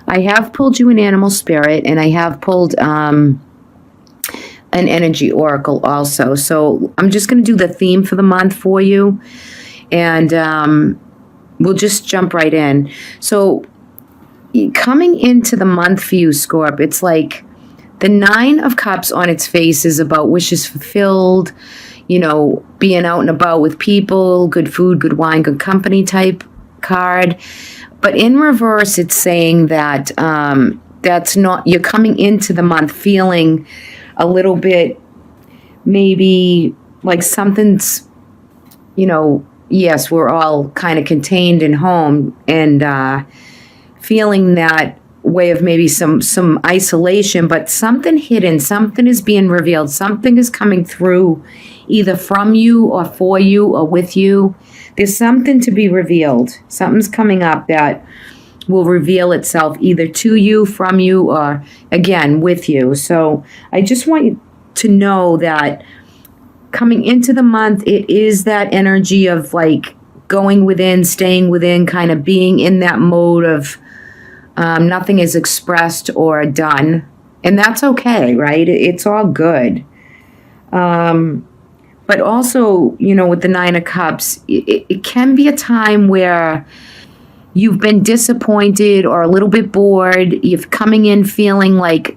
I have pulled you an animal spirit, and I have pulled an energy oracle also. So I'm just going to do the theme for the month for you, and we'll just jump right in. So coming into the month for you, Scorp, it's like the Nine of Cups on its face is about wishes fulfilled, being out and about with people, good food, good wine, good company type card. But in reverse, it's saying that that's not, you're coming into the month feeling a little bit maybe like something's, yes, we're all kind of contained in home and feeling that way of maybe some isolation, but something hidden, something is being revealed, something is coming through either from you or for you or with you. There's something to be revealed. Something's coming up that will reveal itself either to you, from you, or again, with you. So I just want you to know that coming into the month, it is that energy of like going within, staying within, kind of being in that mode of nothing is expressed or done. And that's okay, right? It's all good. But also, with the Nine of Cups, it can be a time where you've been disappointed or a little bit bored. You're coming in feeling like,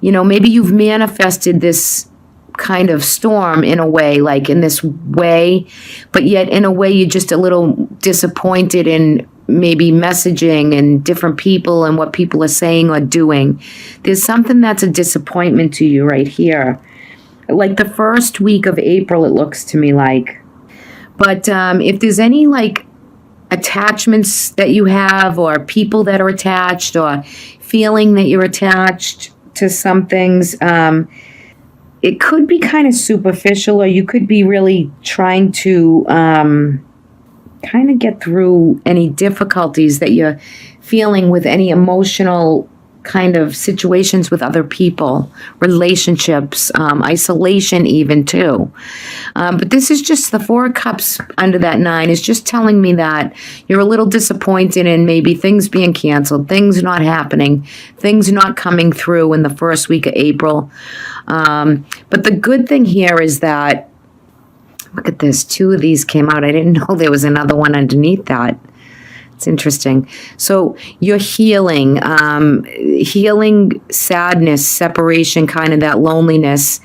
maybe you've manifested this kind of storm in a way, like in this way, but yet in a way you're just a little disappointed in maybe messaging and different people and what people are saying or doing. There's something that's a disappointment to you right here. Like the first week of April, it looks to me like. But if there's any like attachments that you have or people that are attached or feeling that you're attached to some things, it could be kind of superficial, or you could be really trying to kind of get through any difficulties that you're feeling with any emotional kind of situations with other people, relationships, isolation even too. But this is just the Four of Cups under that Nine is just telling me that you're a little disappointed in maybe things being canceled, things not happening, things not coming through in the first week of April. But the good thing here is that, look at this, two of these came out. I didn't know there was another one underneath that. It's interesting. So you're healing sadness, separation, kind of that loneliness,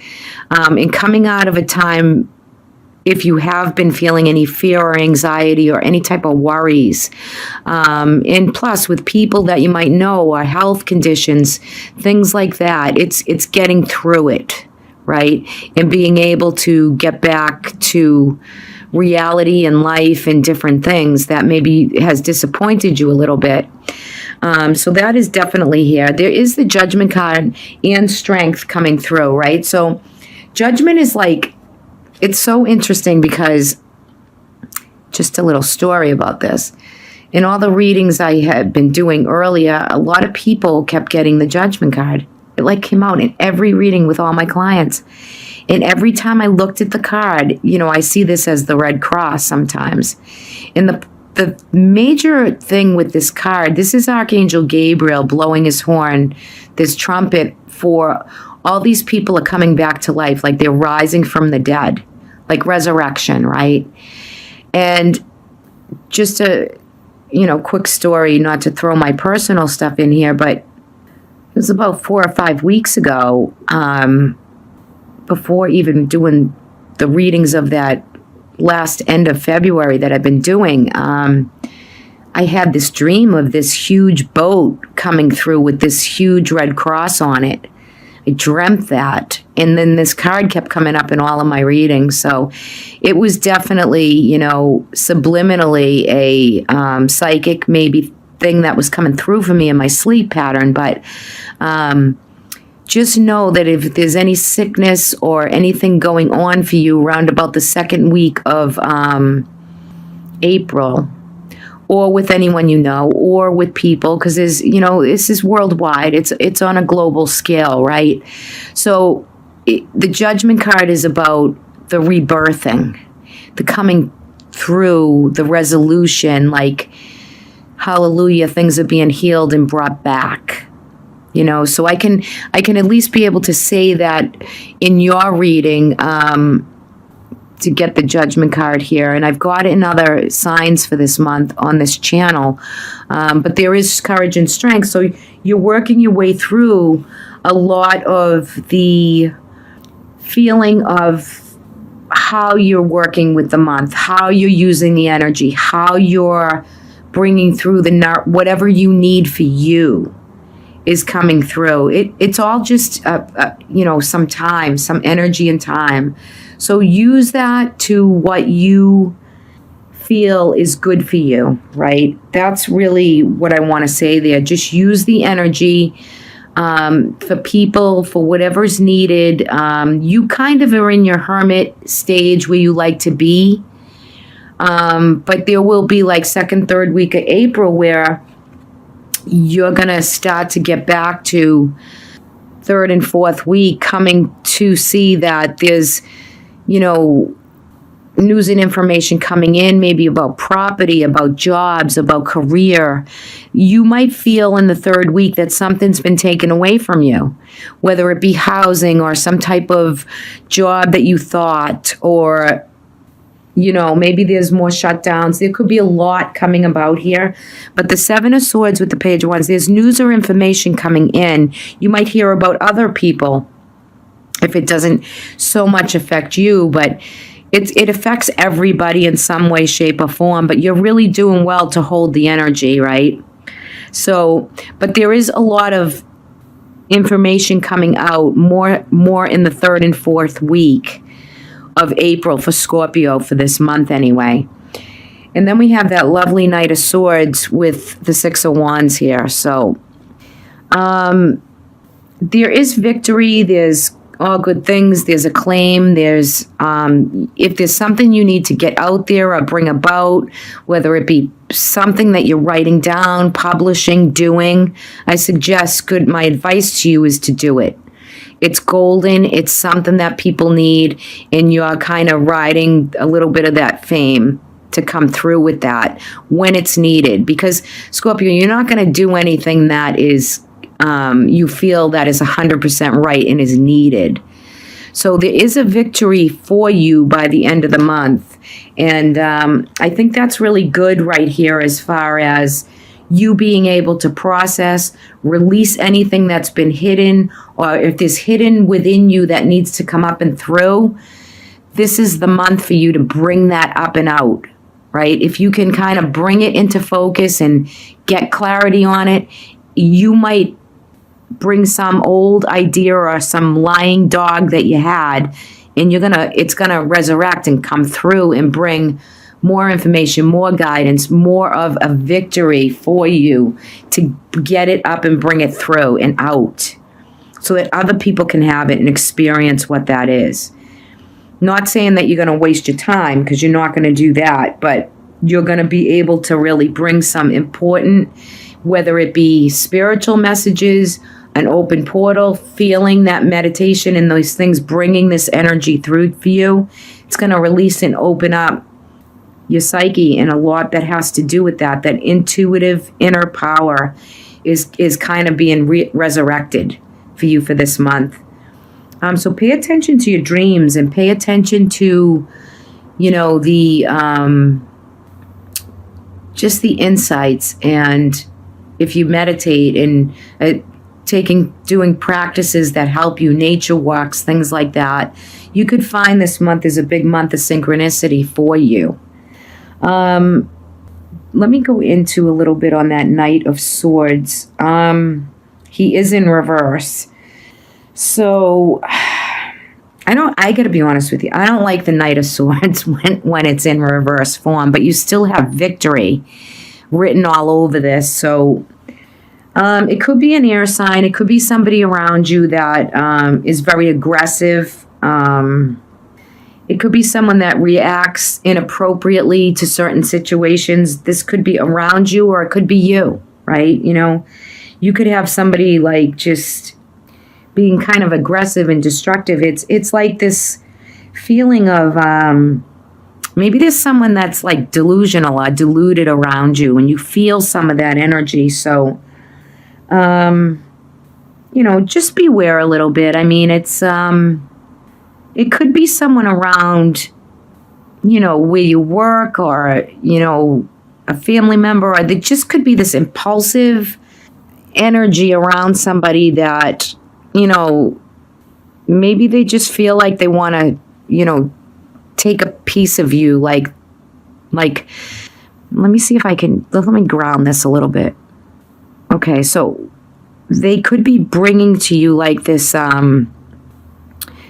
and coming out of a time, if you have been feeling any fear or anxiety or any type of worries, and plus with people that you might know or health conditions, things like that, it's getting through it, right? And being able to get back to reality and life and different things that maybe has disappointed you a little bit. So that is definitely here. There is the Judgment card and Strength coming through, right? So Judgment is like, it's so interesting because just a little story about this. In all the readings I had been doing earlier, a lot of people kept getting the Judgment card. It like came out in every reading with all my clients. And every time I looked at the card, I see this as the Red Cross sometimes. And the major thing with this card, this is Archangel Gabriel blowing his horn, this trumpet for all these people are coming back to life, like they're rising from the dead, like resurrection, right? And just a, quick story, not to throw my personal stuff in here, but it was about 4 or 5 weeks ago, before even doing the readings of that last end of February that I've been doing, I had this dream of this huge boat coming through with this huge red cross on it. I dreamt that. And then this card kept coming up in all of my readings. So it was definitely, subliminally a psychic maybe thing that was coming through for me in my sleep pattern. But just know that if there's any sickness or anything going on for you around about the second week of April, or with anyone or with people, because there's, this is worldwide. It's on a global scale, right? So the Judgment card is about the rebirthing, the coming through, the resolution, like hallelujah, things are being healed and brought back. So I can at least be able to say that in your reading, to get the judgment card here. And I've got in other signs for this month on this channel. But there is courage and strength. So you're working your way through a lot of the feeling of how you're working with the month, how you're using the energy, how you're bringing through whatever you need for you is coming through. It's all just, some time, some energy and time. So use that to what you feel is good for you, right? That's really what I want to say there. Just use the energy for people, for whatever's needed. You kind of are in your hermit stage where you like to be. But there will be like second, third week of April where you're going to start to get back to third and fourth week, coming to see that there's, news and information coming in, maybe about property, about jobs, about career. You might feel in the third week that something's been taken away from you, whether it be housing or some type of job that you thought, or maybe there's more shutdowns. There could be a lot coming about here. But the Seven of Swords with the Page of Wands, there's news or information coming in. You might hear about other people if it doesn't so much affect you, but it affects everybody in some way, shape, or form. But you're really doing well to hold the energy, right? So, but there is a lot of information coming out, more in the third and fourth week of April for Scorpio for this month anyway. And then we have that lovely Knight of Swords with the Six of Wands here. So there is victory. There's all good things. There's acclaim. There's if there's something you need to get out there or bring about, whether it be something that you're writing down, publishing, doing, I suggest my advice to you is to do it. It's golden. It's something that people need, and you're kind of riding a little bit of that fame to come through with that when it's needed. Because, Scorpio, you're not going to do anything that is you feel that is 100% right and is needed. So there is a victory for you by the end of the month. And I think that's really good right here as far as you being able to process, release anything that's been hidden, or if there's hidden within you that needs to come up and through. This is the month for you to bring that up and out, right? If you can kind of bring it into focus and get clarity on it, you might bring some old idea or some lying dog that you had, and it's gonna resurrect and come through and bring more information, more guidance, more of a victory for you to get it up and bring it through and out so that other people can have it and experience what that is. Not saying that you're going to waste your time, because you're not going to do that, but you're going to be able to really bring some important, whether it be spiritual messages, an open portal, feeling that meditation and those things, bringing this energy through for you. It's going to release and open up your psyche, and a lot that has to do with that intuitive inner power is kind of being resurrected for you for this month. So pay attention to your dreams and pay attention to, the just the insights. And if you meditate and doing practices that help you, nature walks, things like that, you could find this month is a big month of synchronicity for you. Let me go into a little bit on that Knight of Swords. He is in reverse. So I gotta be honest with you. I don't like the Knight of Swords when it's in reverse form, but you still have victory written all over this. So it could be an air sign. It could be somebody around you that is very aggressive. It could be someone that reacts inappropriately to certain situations. This could be around you, or it could be you, right? You could have somebody like just being kind of aggressive and destructive. It's like this feeling of Maybe there's someone that's like delusional or deluded around you, and you feel some of that energy. So, just beware a little bit. I mean, it could be someone around, where you work, or, a family member, or there just could be this impulsive energy around somebody that, maybe they just feel like they want to, take a piece of you. Like, let me see if let me ground this a little bit. Okay, so they could be bringing to you like this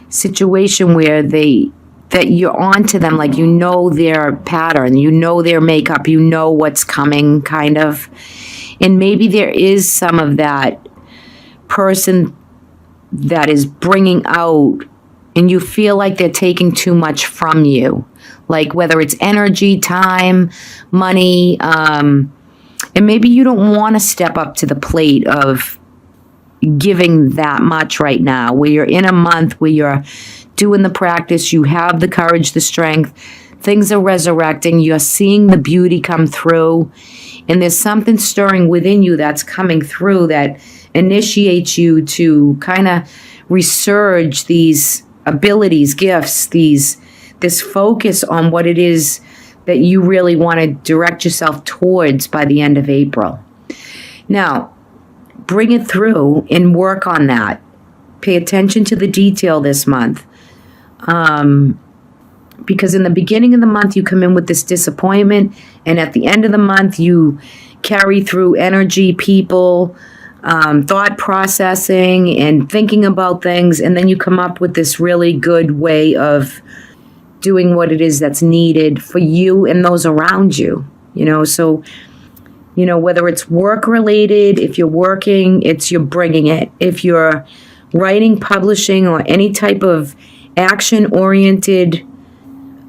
situation where that you're on to them, like their pattern, their makeup, what's coming, kind of. And maybe there is some of that person that is bringing out, and you feel like they're taking too much from you, like whether it's energy, time, money, and maybe you don't want to step up to the plate of giving that much right now, where you're in a month where you're doing the practice, you have the courage, the strength, things are resurrecting, you're seeing the beauty come through, and there's something stirring within you that's coming through that initiates you to kind of resurge these abilities, gifts, this focus on what it is that you really want to direct yourself towards by the end of April. Now, bring it through and work on that. Pay attention to the detail this month. Because in the beginning of the month, you come in with this disappointment, and at the end of the month, you carry through energy, people, thought processing, and thinking about things, and then you come up with this really good way of doing what it is that's needed for you and those around you. So, whether it's work related, if you're working, you're bringing it. If you're writing, publishing, or any type of action-oriented,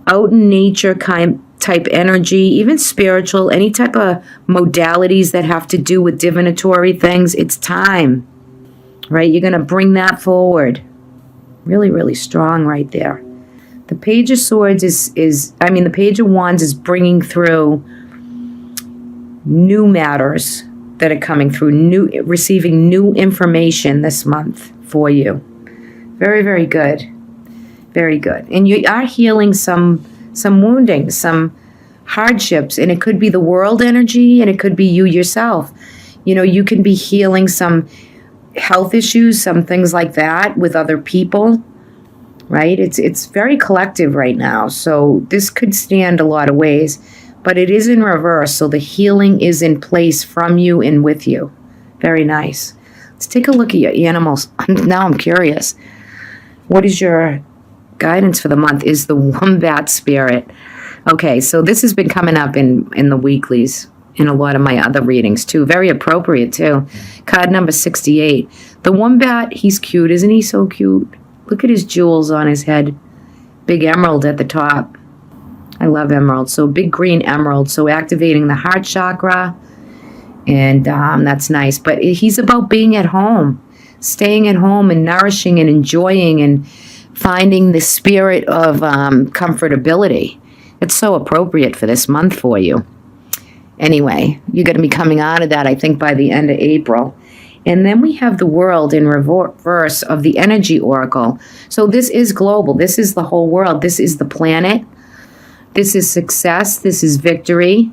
out in nature type energy, even spiritual, any type of modalities that have to do with divinatory things, it's time, right? You're going to bring that forward. Really, really strong right there. The Page of Swords the Page of Wands is bringing through new matters that are coming through, receiving new information this month for you. Very, very good. Very good. And you are healing some wounding, some hardships, and it could be the world energy, and it could be you yourself. You can be healing some health issues, some things like that with other people, right? It's very collective right now, so this could stand a lot of ways, but it is in reverse, so the healing is in place from you and with you. Very nice. Let's take a look at your animals. Now I'm curious. What is your guidance for the month? Is the wombat spirit. Okay, so this has been coming up in the weeklies, in a lot of my other readings too. Very appropriate too. Card number 68. The wombat, he's cute. Isn't he so cute? Look at his jewels on his head. Big emerald at the top. I love emerald. So big green emerald. So activating the heart chakra. And that's nice. But he's about being at home. Staying at home and nourishing and enjoying and finding the spirit of comfortability. It's so appropriate for this month for you. Anyway, you're going to be coming out of that, I think, by the end of April. And then we have the World in reverse of the Energy Oracle. So this is global. This is the whole world. This is the planet. This is success. This is victory.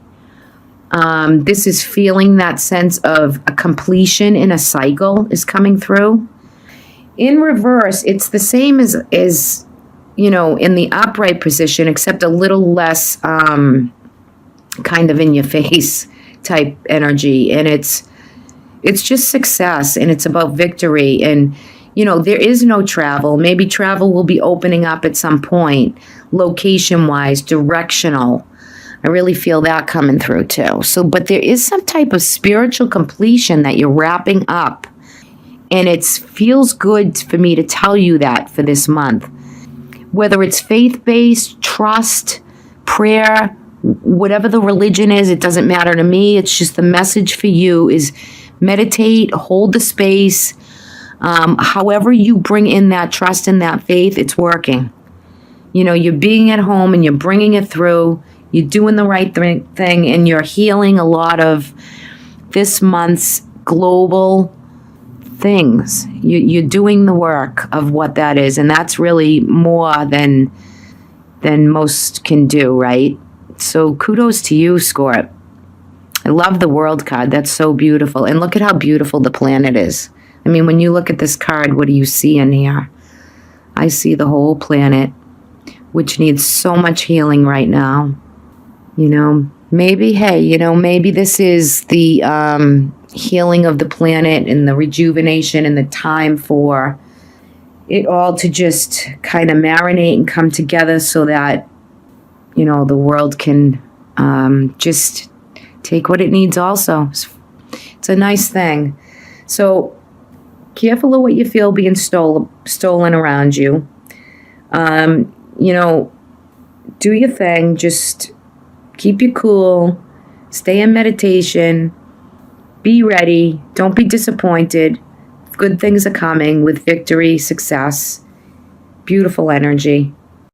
This is feeling that sense of a completion in a cycle is coming through. In reverse, it's the same as in the upright position, except a little less kind of in your face type energy. And it's just success, and it's about victory. And, there is no travel. Maybe travel will be opening up at some point, location-wise, directional. I really feel that coming through too. So, but there is some type of spiritual completion that you're wrapping up. And it feels good for me to tell you that for this month. Whether it's faith-based, trust, prayer, whatever the religion is, it doesn't matter to me. It's just the message for you is meditate, hold the space. However you bring in that trust and that faith, it's working. You're being at home and you're bringing it through. You're doing the right thing, and you're healing a lot of this month's global things. You're doing the work of what that is, and that's really more than most can do, right? So kudos to you, Scorp. I love the World card. That's so beautiful. And look at how beautiful the planet is. I mean, when you look at this card, what do you see in here? I see the whole planet, which needs so much healing right now. Maybe, hey, maybe this is the healing of the planet and the rejuvenation and the time for it all to just kind of marinate and come together so that, the world can just take what it needs also. It's a nice thing. So careful of what you feel being stolen around you. Do your thing. Just keep you cool. Stay in meditation. Be ready. Don't be disappointed. Good things are coming with victory, success, beautiful energy.